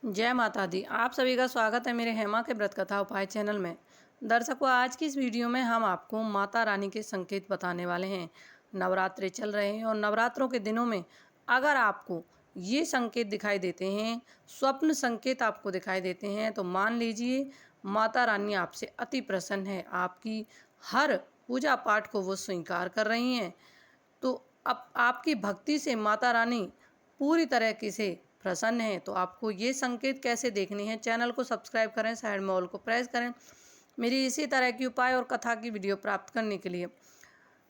जय माता दी। आप सभी का स्वागत है मेरे हेमा के व्रत कथा उपाय चैनल में। दर्शकों, आज की इस वीडियो में हम आपको माता रानी के संकेत बताने वाले हैं। नवरात्रे चल रहे हैं और नवरात्रों के दिनों में अगर आपको ये संकेत दिखाई देते हैं, स्वप्न संकेत आपको दिखाई देते हैं, तो मान लीजिए माता रानी आपसे अति प्रसन्न है। आपकी हर पूजा पाठ को वो स्वीकार कर रही हैं। तो अब आपकी भक्ति से माता रानी पूरी तरीके से प्रसन्न है। तो आपको ये संकेत कैसे देखने हैं, चैनल को सब्सक्राइब करें, साइड में ऑल को प्रेस करें मेरी इसी तरह की उपाय और कथा की वीडियो प्राप्त करने के लिए।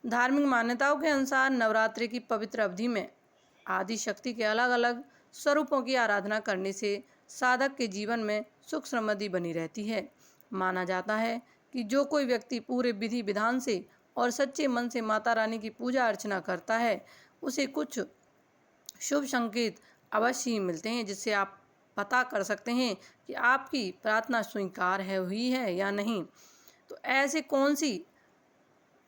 धार्मिक मान्यताओं के अनुसार नवरात्रि की पवित्र अवधि में आदि शक्ति के अलग अलग स्वरूपों की आराधना करने से साधक के जीवन में सुख समृद्धि बनी रहती है। माना जाता है कि जो कोई व्यक्ति पूरे विधि विधान से और सच्चे मन से माता रानी की पूजा अर्चना करता है, उसे कुछ शुभ संकेत अवश्य ही मिलते हैं, जिससे आप पता कर सकते हैं कि आपकी प्रार्थना स्वीकार हुई है या नहीं। तो ऐसे कौन सी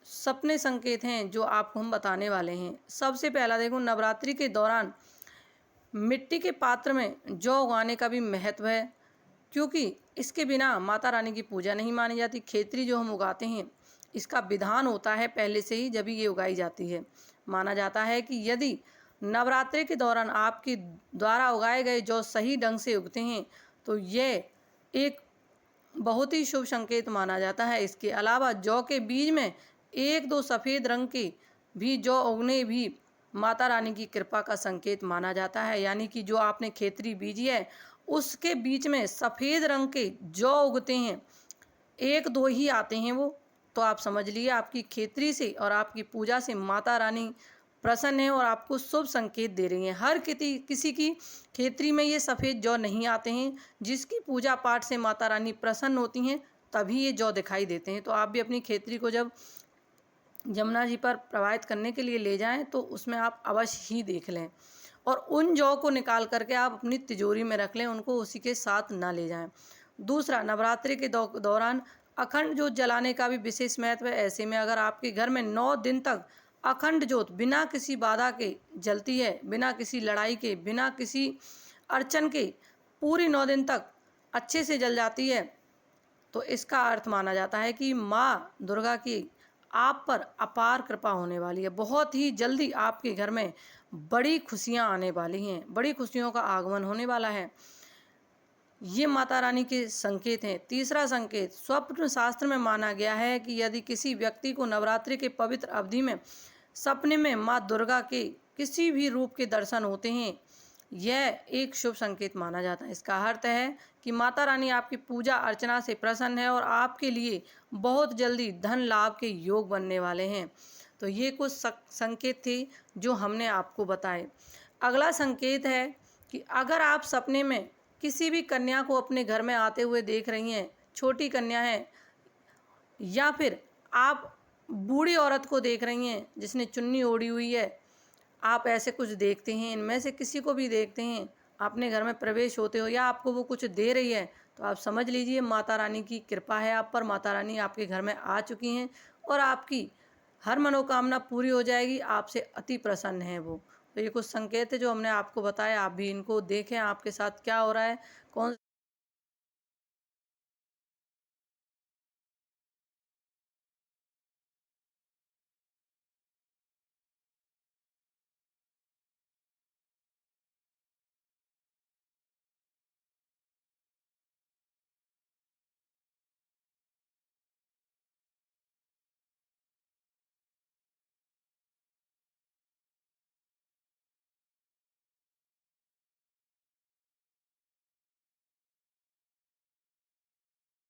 सपने संकेत हैं जो आपको हम बताने वाले हैं। सबसे पहला देखो, नवरात्रि के दौरान मिट्टी के पात्र में जौ उगाने का भी महत्व है, क्योंकि इसके बिना माता रानी की पूजा नहीं मानी जाती। खेती जो हम उगाते हैं, इसका विधान होता है पहले से ही, जब ये उगाई जाती है। माना जाता है कि यदि नवरात्रि के दौरान आपके द्वारा उगाए गए जौ सही ढंग से उगते हैं, तो ये एक बहुत ही शुभ संकेत माना जाता है। इसके अलावा जौ के बीज में एक दो सफ़ेद रंग के भी जौ उगने भी माता रानी की कृपा का संकेत माना जाता है। यानी कि जो आपने खेतरी बीजी है, उसके बीच में सफ़ेद रंग के जौ उगते हैं, एक दो ही आते हैं वो, तो आप समझ लीजिए आपकी खेतरी से और आपकी पूजा से माता रानी प्रसन्न है और आपको शुभ संकेत दे रही हैं। हर किसी की खेतरी में ये सफ़ेद जौ नहीं आते हैं। जिसकी पूजा पाठ से माता रानी प्रसन्न होती हैं, तभी ये जौ दिखाई देते हैं। तो आप भी अपनी खेतरी को जब जमुना जी पर प्रवाहित करने के लिए ले जाएं, तो उसमें आप अवश्य ही देख लें और उन जौ को निकाल करके आप अपनी तिजोरी में रख लें, उनको उसी के साथ ना ले जाएं। दूसरा, नवरात्रि के दौरान अखंड ज्योत जलाने का भी विशेष महत्व है। ऐसे में अगर आपके घर में 9 दिन तक अखंड ज्योत बिना किसी बाधा के जलती है, बिना किसी लड़ाई के, बिना किसी अड़चन के पूरी 9 दिन तक अच्छे से जल जाती है, तो इसका अर्थ माना जाता है कि माँ दुर्गा की आप पर अपार कृपा होने वाली है। बहुत ही जल्दी आपके घर में बड़ी खुशियाँ आने वाली हैं, बड़ी खुशियों का आगमन होने वाला है। ये माता रानी के संकेत हैं। तीसरा संकेत, स्वप्न शास्त्र में माना गया है कि यदि किसी व्यक्ति को नवरात्रि के पवित्र अवधि में सपने में माँ दुर्गा के किसी भी रूप के दर्शन होते हैं, यह एक शुभ संकेत माना जाता है। इसका अर्थ है कि माता रानी आपकी पूजा अर्चना से प्रसन्न है और आपके लिए बहुत जल्दी धन लाभ के योग बनने वाले हैं। तो ये कुछ संकेत थे जो हमने आपको बताए। अगला संकेत है कि अगर आप सपने में किसी भी कन्या को अपने घर में आते हुए देख रही हैं, छोटी कन्या है, या फिर आप बूढ़ी औरत को देख रही हैं जिसने चुन्नी ओढ़ी हुई है, आप ऐसे कुछ देखते हैं, इनमें से किसी को भी देखते हैं, अपने घर में प्रवेश होते हो या आपको वो कुछ दे रही है, तो आप समझ लीजिए माता रानी की कृपा है आप पर। माता रानी आपके घर में आ चुकी हैं और आपकी हर मनोकामना पूरी हो जाएगी। आपसे अति प्रसन्न है वो। तो ये कुछ संकेत है जो हमने आपको बताया। आप भी इनको देखें आपके साथ क्या हो रहा है, कौन